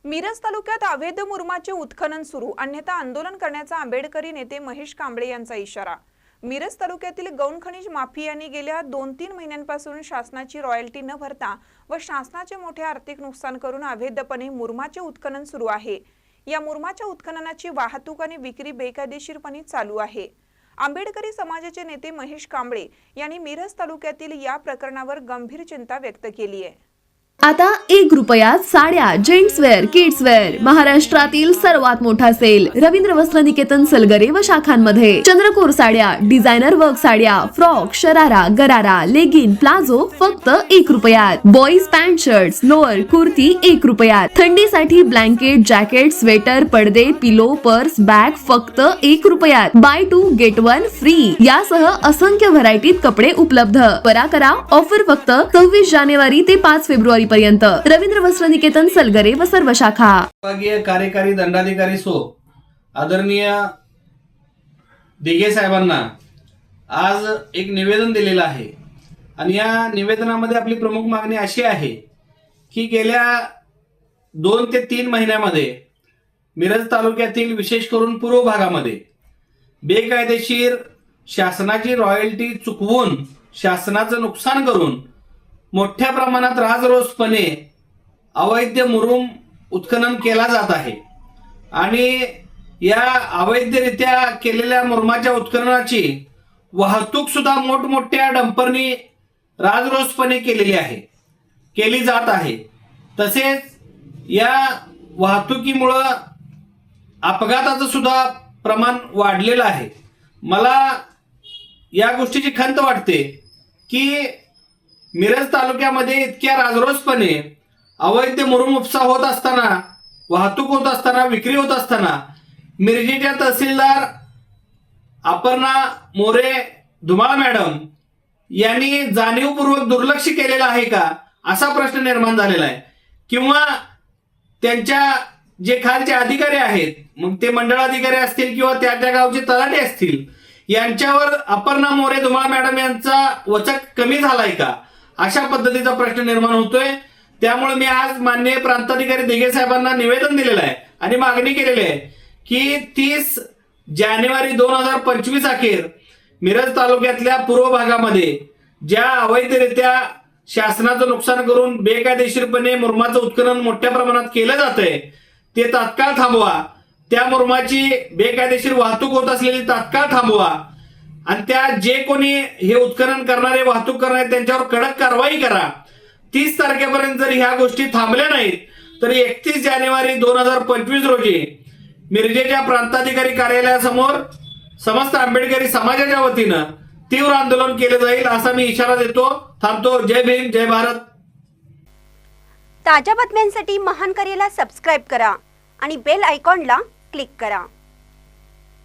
मिरज तालुक्यात अवैध मुरुमाचे उत्खनन सुरू, अन्यथा आंदोलन करण्याचा आंबेडकरी नेते महेश कांबळे यांचा इशारा। मिरज तालुक्यातील गौण खनिज माफियांनी गेल्या 2-3 महिन्यांपासून शासनाची रॉयल्टी न भरता व शासनाचे मोठे आर्थिक नुकसान करून अवैधपणे मुरुमाचे उत्खनन सुरू आहे। या मुरुमाच्या उत्खननाची वाहतूक आणि विक्री बेकायदेशीरपणे चालू आहे। आंबेडकरी समाजाचे नेते महेश कांबळे यांनी मिरज तालुक्यातील या प्रकरणावर गंभीर चिंता व्यक्त केली आहे। आता 1 रुपयात साड्या, जेंट्सवेअर, किड्सवेअर, महाराष्ट्रातील सर्वात मोठा सेल रवींद्र वस्त्र निकेतन सलगरे व शाखांमध्ये। चंद्रकोर साड्या, डिझायनर वर्क साड्या, फ्रॉक, शरारा, गरारा, लेगिन, प्लाझो फक्त 1 रुपयात। Boys pant shirts, lower, kurti 1 रुपयात। थंडीसाठी ब्लँकेट, जॅकेट, स्वेटर, पडदे, पिलो, पर्स, बॅग फक्त 1 रुपयात। बाय 2 गेट 1 फ्री यासह असंख्य व्हरायटीत कपडे उपलब्ध। त्वरा करा, ऑफर फक्त 26 जानेवारी ते 5 फेब्रुवारी पर्यंत। रवींद्र वस्त्र निकेतन सलगरे व सर्व शाखा। विभागीय कार्यकारी दंडाधिकारी आदरणीय दिघे साहेबांना आज एक निवेदन दिलेलं आहे आणि या निवेदनामध्ये आपली प्रमुख मागणी अशी आहे की गेल्या 2 ते 3 महिन्यामध्ये मिरज तालुक्यातील विशेष करून पूर्व भागामध्ये बेकायदेशीर शासनाची रॉयल्टी चुकवून शासनाचं नुकसान करून मोठ्या प्रमाणात राजरोसपणे अवैध मुरुम उत्खनन केला जात आहे आणि या अवैधरित्या केलेल्या मुरुमाच्या उत्खननाची वाहतूक सुद्धा मोठमोठ्या डंपरनी राजरोसपणे केली जात आहे। तसेच या वाहतुकीमुळे अपघाताचं सुद्धा प्रमाण वाढलेलं आहे। मला या गोष्टीची खंत वाटते की मिरज तालुक्यामध्ये इतक्या राजरोसपणे अवैध मुरुम उपसा होत असताना, वाहतूक होत असताना, विक्री होत असताना मिरजेच्या तहसीलदार अपर्णा मोरे धुमाळ मॅडम यांनी जाणीवपूर्वक दुर्लक्ष केलेलं आहे का असा प्रश्न निर्माण झालेला आहे। किंवा त्यांच्या जे खालचे अधिकारी आहेत, मग ते मंडळाधिकारी असतील किंवा त्या गावचे तलाठी असतील, यांच्यावर अपर्णा मोरे धुमाळ मॅडम यांचा वचक कमी झालाय का अशा पद्धतीचा प्रश्न निर्माण होतोय। त्यामुळे मी आज माननीय प्रांताधिकारी दिघे साहेबांना निवेदन दिलेलं आहे आणि मागणी केलेली आहे की 30 जानेवारी 2025 अखेर मिरज तालुक्यातल्या पूर्व भागामध्ये ज्या अवैधरित्या शासनाचं नुकसान करून बेकायदेशीरपणे मुरुमाचं उत्खनन मोठ्या प्रमाणात केलं जातंय ते तात्काळ थांबवा। त्या मुरुमाची बेकायदेशीर वाहतूक होत असलेली तात्काळ थांबवा आणि त्या जे कोणी हे उत्खनन करणारे, वाहतूक करणारे त्यांच्यावर कडक कारवाई करा। 30 तारखेपर्यंत जर ह्या गोष्टी थांबल्या नाहीत तर 31 जानेवारी 2025 रोजी मिरजेच्या प्रांताधिकारी कार्यालयासमोर समस्त आंबेडकरी समाजाच्या वतीनं तीव्र आंदोलन केलं जाईल असा मी इशारा देतो। थांबतो। जय भीम, जय भारत। ताज्या बातम्यांसाठी महान करेला सबस्क्राइब करा आणि बेल आयकॉनला क्लिक करा।